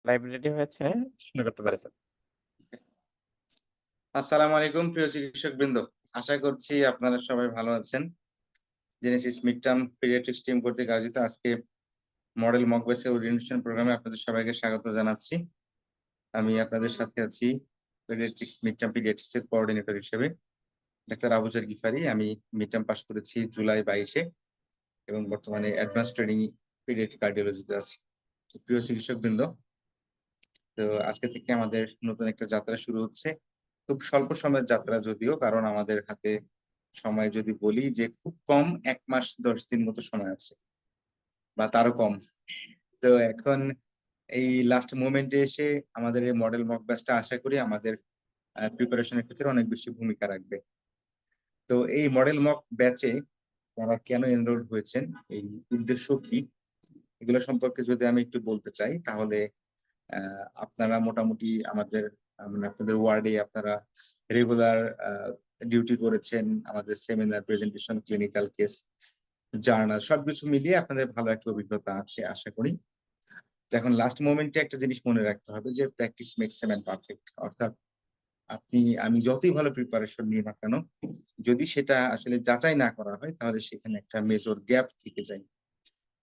Library হয়েছে শুরু করতে পারেছেন। আসসালামু আলাইকুম প্রিয় চিকিৎসক বৃন্দ। আশা করছি আপনারা সবাই ভালো আছেন। Genesis mid term paediatrics team কর্তৃক আয়োজিত আজকে মডেল মক বেসে ওরিয়েন্টেশন প্রোগ্রামে আপনাদের সবাইকে স্বাগত জানাচ্ছি। আমি আপনাদের সাথে আছি পিডিয়াট্রিক্স মিড টার্ম পিডিয়াট্রিক্স এর কোঅর্ডিনেটর হিসেবে ডাক্তার আবুজার গিফারি। আমি মিড টার্ম পাস করেছি জুলাই 22-এ এবং বর্তমানে অ্যাডভান্স ট্রেনিং পিডিয়াট্রিক কার্ডিওলজিতে আছি। তো প্রিয় চিকিৎসক বৃন্দ, তো আজকে থেকে আমাদের নতুন একটা যাত্রা শুরু হচ্ছে। খুব স্বল্প সময়ের যাত্রা যদিও, কারণ আমাদের হাতে সময় যদি বলি যে খুব কম ১ মাস ১০ দিন মতো সময় আছে বা তারও কম। তো এখন এই লাস্ট মোমেন্টে এসে আমাদের এই মডেল মক ব্যাচটা আশা করি আমাদের প্রিপারেশন এর ক্ষেত্রে অনেক বেশি ভূমিকা রাখবে। তো এই মডেল মক ব্যাচে তারা কেন এনরোল হয়েছেন, এই উদ্দেশ্য কি, এগুলো সম্পর্কে যদি আমি একটু বলতে চাই তাহলে আপনারা মোটামুটি আমাদের মানে আপনাদের ওয়ার্ডে আপনারা রেগুলার ডিউটি করেছেন। আমাদের seminar, presentation, clinical case, journal সবকিছু মিলিয়ে আপনাদের ভালো একটা অভিজ্ঞতা আছে আশা করি। তো এখন লাস্ট মোমেন্টে একটা জিনিস মনে রাখতে হবে যে practice makes a man perfect. অর্থাৎ আমি যতই ভালো প্রিপারেশন নিই না কেন, যদি সেটা আসলে যাচাই না করা হয় তাহলে সেখানে একটা মেজর গ্যাপ থেকে যায়।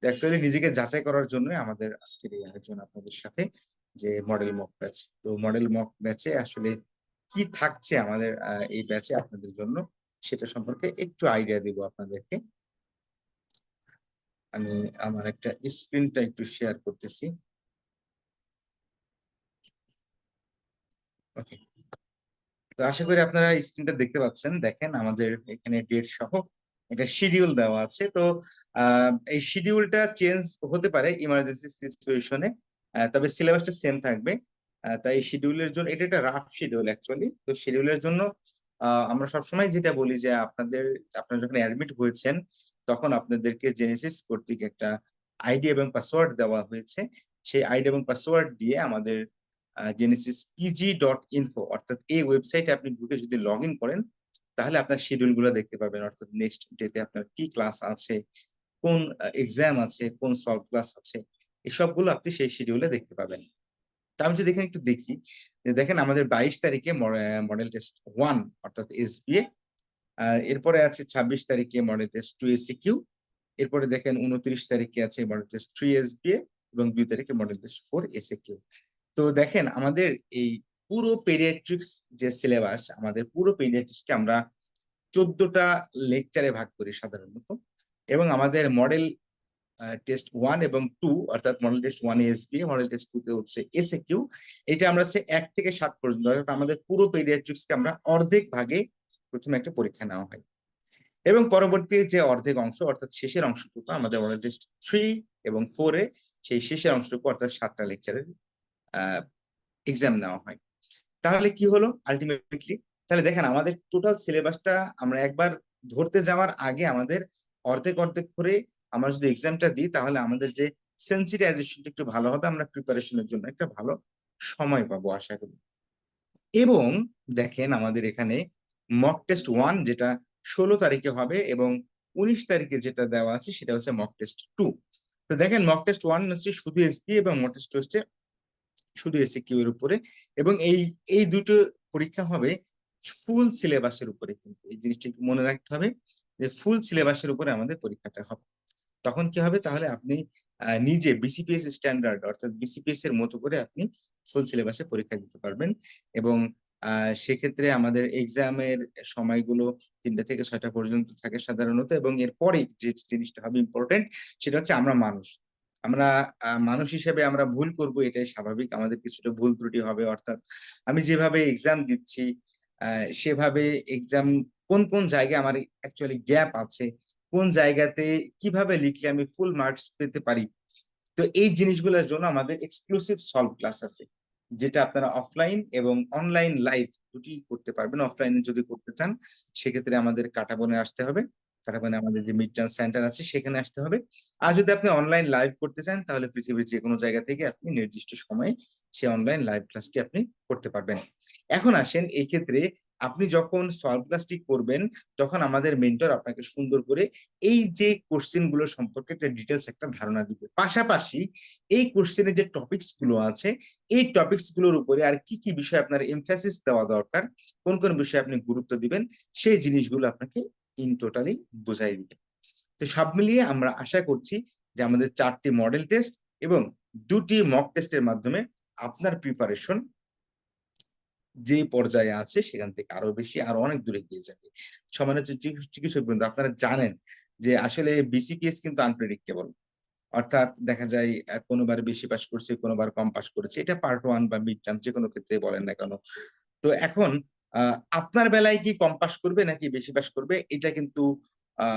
অ্যাকচুয়ালি নিজেকে যাচাই করার জন্যই আমাদের আজকের এই আয়োজন আপনাদের সাথে, যে মডেল মক ব্যাচ। তো মডেল মক ব্যাচে আসলে কি থাকছে আমাদের এই ব্যাচে আপনাদের জন্য, সেটা সম্পর্কে একটু আইডিয়া দিব আপনাদেরকে। আমি আমার একটা স্ক্রিনটা একটু শেয়ার করতেছি। ওকে। তো আশা করি আপনারা স্ক্রিনটা দেখতে পাচ্ছেন। দেখেন আমাদের এখানে ডেট সহ একটা শিডিউল দেওয়া আছে। তো এই শিডিউলটা চেঞ্জ হতে পারে ইমার্জেন্সি সিচুয়েশনে, তবে সিলেবাসটা সেম থাকবে। তাই শিডিউলের জন্য এটা একটা রাফ শিডিউল অ্যাকচুয়ালি। তো শিডিউলের জন্য আমরা সবসময় যেটা বলি যে আপনারা যখন অ্যাডমিট হয়েছেন তখন আপনাদেরকে জেনেসিস কর্তৃক একটা আইডি এবং পাসওয়ার্ড দেওয়া হয়েছে। সেই আইডি এবং পাসওয়ার্ড দিয়ে আমাদের genesis.pg.info অর্থাৎ এই ওয়েবসাইটে আপনি ঢুকে যদি লগ ইন করেন তাহলে আপনার শিডিউল গুলো দেখতে পাবেন। অর্থাৎ নেক্সট ডেতে আপনার কি ক্লাস আছে, কোন এক্সাম আছে, কোন সলভ ক্লাস আছে, এই সবগুলো আপনি সেই শিডিউলে দেখতে পাবেন। তা আমি যদি এখানে একটু দেখি, যে দেখেন আমাদের 22 তারিখে মডেল টেস্ট 1 অর্থাৎ এসবিএ, এরপরে আছে 26 তারিখে মডেল টেস্ট 2 এসিকিউ, এরপরে দেখেন 29 তারিখে আছে মডেল টেস্ট 3 এসবিএ এবং 2 তারিখে মডেল টেস্ট 4 এসিকিউ। তো দেখেন আমাদের এই পুরো পেডিয়াট্রিক্স যে সিলেবাস, আমাদের পুরো পেডিয়াট্রিক্সকে আমরা 14টা লেকচারে ভাগ করি সাধারণত। এবং আমাদের মডেল টেস্ট 1 এবং 2 অর্থাৎ মডেল টেস্ট 1 এ এসবিএ, মডেল টেস্ট 2 তে হচ্ছে এসএকিউ। এটা আমরা হচ্ছে 1 থেকে 7 পর্যন্ত, অর্থাৎ আমাদের পুরো পেডিয়াট্রিক্সকে আমরা অর্ধেক ভাগে প্রথমে একটা পরীক্ষা নেওয়া হয় এবং পরবর্তী যে অর্ধেক অংশ অর্থাৎ শেষের অংশটুকু আমাদের মডেল টেস্ট 3 এবং 4 এ সেই শেষের অংশটুকু অর্থাৎ 7টা লেকচারের এক্সাম নেওয়া হয়। তাহলে কি হলো আলটিমেটলি, তাহলে দেখেন আমাদের টোটাল সিলেবাসটা আমরা একবার ধরতে যাওয়ার আগে আমাদের অর্ধেক অর্ধেক করে আমরা যদি এক্সামটা দিই তাহলে আমাদের যে সেন্সিটাইজেশনটা একটু ভালো হবে, আমরা প্রিপারেশনের জন্য একটা ভালো সময় পাবো আশা করি। এবং দেখেন আমাদের এখানে মক টেস্ট 1 যেটা 16 তারিখে হবে এবং 19 তারিখে যেটা দেওয়া আছে সেটা হচ্ছে মক টেস্ট 2। তো দেখেন মক টেস্ট 1 হচ্ছে শুধু এসপি এবং মক টেস্ট 2 হচ্ছে শুধু এসিকিউ এর উপরে। এবং এই দুটো পরীক্ষা হবে ফুল সিলেবাসের উপরে, কিন্তু এই জিনিসটা একটু মনে রাখতে হবে যে ফুল সিলেবাসের উপরে আমাদের পরীক্ষাটা হবে। তখন কি হবে, তাহলে আপনি নিজে বিসিপিএস স্ট্যান্ডার্ড অর্থাৎ বিসিপিএস এর মতো করে আপনি ফুল সিলেবাসে পরীক্ষা দিতে পারবেন। এবং সেক্ষেত্রে আমাদের এক্সামের সময়গুলো 3টা থেকে 6টা পর্যন্ত থাকে সাধারণত। এবং এরপরে যে জিনিসটা হবে ইম্পর্টেন্ট, সেটা হচ্ছে আমরা মানুষ। আমরা মানুষ হিসেবে আমরা ভুল করব, এটাই স্বাভাবিক। আমাদের কিছুটা ভুল ত্রুটি হবে। অর্থাৎ আমি যেভাবে এক্সাম দিচ্ছি সেভাবে এক্সাম কোন কোন জায়গায় আমার অ্যাকচুয়ালি গ্যাপ আছে, কোন জায়গাতে কিভাবে লিখলে আমি ফুল মার্কস পেতে পারি। তো এই জিনিসগুলোর জন্য আমাদের এক্সক্লুসিভ সলভ ক্লাস আছে, যেটা আপনারা অফলাইন এবং অনলাইন লাইভ দুটি করতে পারবেন। অফলাইনে যদি করতে চান সেক্ষেত্রে আমাদের কাটাবনে আসতে হবে। কাটাবনে আমাদের যে মিড টার্ম সেন্টার আছে সেখানে আসতে হবে। আর যদি আপনি অনলাইন লাইভ করতে চান তাহলে পৃথিবীর যে কোনো জায়গা থেকে আপনি নির্দিষ্ট সময়ে সেই অনলাইন লাইভ ক্লাসটি আপনি করতে পারবেন। এখন আসেন এই ক্ষেত্রে আপনি যখন সলভ ক্লাসটি করবেন তখন আমাদের মেন্টর আপনাকে সুন্দর করে এই যে কোশ্চেন গুলো সম্পর্কে একটা ডিটেলস একটা ধারণা দিবে। পাশাপাশি এই কোশ্চেনের যে টপিকস গুলো আছে এই টপিকস গুলোর উপরে আর কি কি বিষয় আপনার এমফাসিস দেওয়া দরকার, কোন কোন বিষয়ে আপনি গুরুত্ব দিবেন, সেই জিনিসগুলো আপনাকে ইন টোটালি বোঝাই দিবে। তো সব মিলিয়ে আমরা আশা করছি যে আমাদের 4টি মডেল টেস্ট এবং 2টি মক টেস্টের মাধ্যমে আপনার প্রিপারেশন যে পর্যায়ে আছে সেখান থেকে আরো বেশি আরো অনেক দূরে এগিয়ে যাবে। সম্মানিত চিকিৎসক বৃন্দ, আপনারা জানেন যে আসলে বিসিপিএস কিন্তু আনপ্রেডিক্টেবল। অর্থাৎ দেখা যায় কোনোবার বেশি পাস করছে, কোনোবার কম পাস করেছে। এটা পার্ট 1 বা মিড টার্ম যেকোনো ক্ষেত্রে বলেন না কেন। তো এখন আপনার বেলায় কি কম পাস করবে নাকি বেশি পাস করবে এটা কিন্তু আ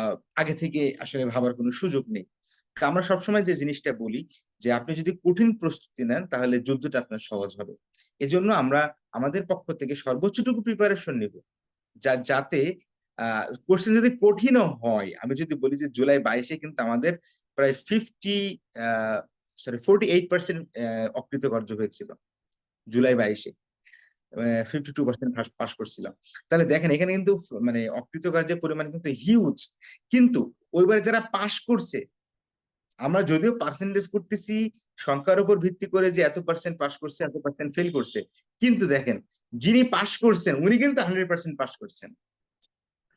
আগে থেকে আসলে ভাবার কোনো সুযোগ নেই। তো আমরা সবসময় যে জিনিসটা বলি যে আপনি যদি কঠিন প্রস্তুতি নেন তাহলে যুদ্ধটা আপনার সহজ হবে। এজন্য আমরা আমাদের পক্ষ থেকে সর্বোচ্চটুকু প্রিপারেশন নিব। যাতে আ কোশ্চেন যদি কঠিনও হয়, আমি যদি বলি যে জুলাই ২২ এ কিন্তু আমাদের প্রায় আ 48% অকৃতকার্য হয়েছিল। জুলাই ২২ এ। 52% পাস করছিলাম। তাহলে দেখেন এখানে কিন্তু মানে অকৃতকার্যের পরিমাণ কিন্তু হিউজ। কিন্তু ওইবারে যারা পাস করছে, আমরা যদিও পার্সেন্টেজ করতেছি সংখ্যার উপর ভিত্তি করে যে এত পার্সেন্ট পাস করছে, এত পার্সেন্ট ফেল করছে। কিন্তু দেখেন যিনি পাস করছেন উনি কিন্তু 100% পাস করছেন।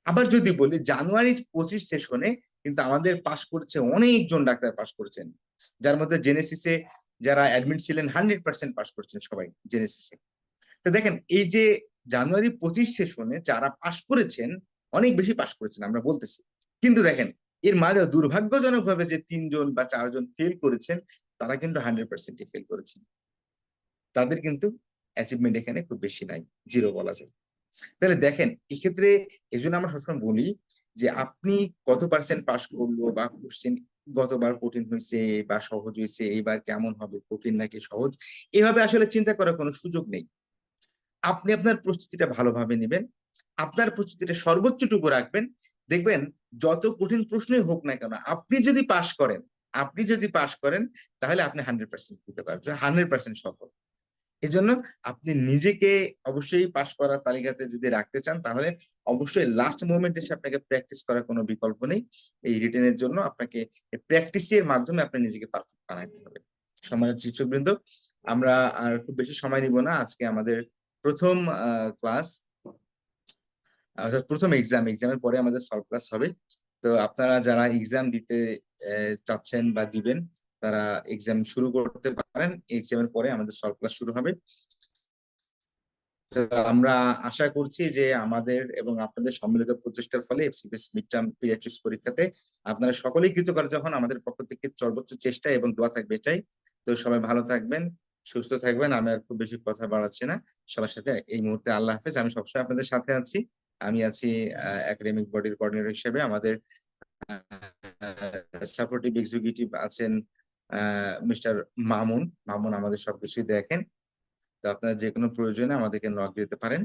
আবার যদি বলি জানুয়ারি ২৫ সেশনে কিন্তু আমাদের পাস করছে অনেকজন ডাক্তার পাস করেছেন। যার মধ্যে জেনেসিসে যারা অ্যাডমিট ছিলেন 100% পাস করছেন সবাই জেনেসিসে। তো দেখেন এই যে জানুয়ারি ২৫ সেশনে যারা পাস করেছেন, অনেক বেশি পাস করেছেন আমরা বলতেছি। কিন্তু দেখেন এর মাঝেও দুর্ভাগ্যজনকভাবে যে ৩ জন বা ৪ জন ফেল করেছেন, তারা কিন্তু 100% ই ফেল করেছেন। তাদের কিন্তু অ্যাচিভমেন্ট এখানে খুব বেশি নাই। 0 বলা যায়। তাহলে দেখেন এক্ষেত্রে এজন্য আমরা সবসময় বলি যে আপনি কত পার্সেন্ট পাস করলো বা কোশ্চেন গতবার কঠিন হইছে বা সহজ হইছে, এবার কেমন হবে, কঠিন নাকি সহজ? এভাবে আসলে চিন্তা করার কোনো সুযোগ নেই। আপনি আপনার প্রস্তুতিটা ভালোভাবে নিবেন। আপনার প্রস্তুতিটা সর্বোচ্চটুকু রাখবেন। দেখবেন যত কঠিন প্রশ্নই হোক না কেন, আপনি যদি পাস করেন তাহলে আপনি 100% কৃতকার্য, 100% সফল। এজন্য আপনি নিজেকে অবশ্যই পাস করার তালিকাতে যদি রাখতে চান তাহলে অবশ্যই লাস্ট মোমেন্ট এসে আপনাকে প্র্যাকটিস করার কোনো বিকল্প নেই। এই রিটেন এর জন্য আপনাকে প্র্যাকটিসের মাধ্যমে আপনি নিজেকে পারফেক্ট বানাইতে হবে। সম্মানিত শিক্ষকবৃন্দ, আমরা আর খুব বেশি সময় নিব না। আজকে আমাদের ১ম ক্লাস অর্থাৎ ১ম এক্সামের পরে আমাদের সলভ ক্লাস হবে। তো আপনারা যারা এক্সাম দিতে চাচ্ছেন বা দিবেন তারা এক্সাম শুরু করতে পারেন। এক্সামের পরে আমাদের সলভ ক্লাস শুরু হবে। তো আমরা আশা করছি যে আমাদের এবং আপনাদের সম্মিলিত প্রচেষ্টার ফলে এফসিপিএস মিড টার্ম পিডিয়াট্রিক্স পরীক্ষাতে আপনারা সকলেই কৃতকার্য হন। আমাদের পক্ষ থেকে সর্বোচ্চ চেষ্টা এবং দোয়া থাকবে এটাই। তো সবাই ভালো থাকবেন, সুস্থ থাকবেন। আমি আর খুব বেশি কথা বাড়াচ্ছি না। সবার সাথে এই মুহূর্তে আল্লাহ হাফেজ। আমি সবসময় আপনাদের সাথে আছি। আমি আছি একাডেমিক বডির কোঅর্ডিনেটর হিসেবে। আমাদের আ সাপোর্টিভ এক্সিকিউটিভ আছেন আ মিস্টার মামুন। মামুন আমাদের সবকিছুই দেখেন। তো আপনার যেকোনো প্রয়োজনে আমাদেরকে নক দিতে পারেন।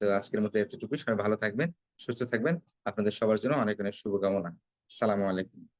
তো আজকের মতো এতটুকুই। সবাই ভালো থাকবেন, সুস্থ থাকবেন। আপনাদের সবার জন্য অনেক, অনেক শুভকামনা। সালামু আলাইকুম।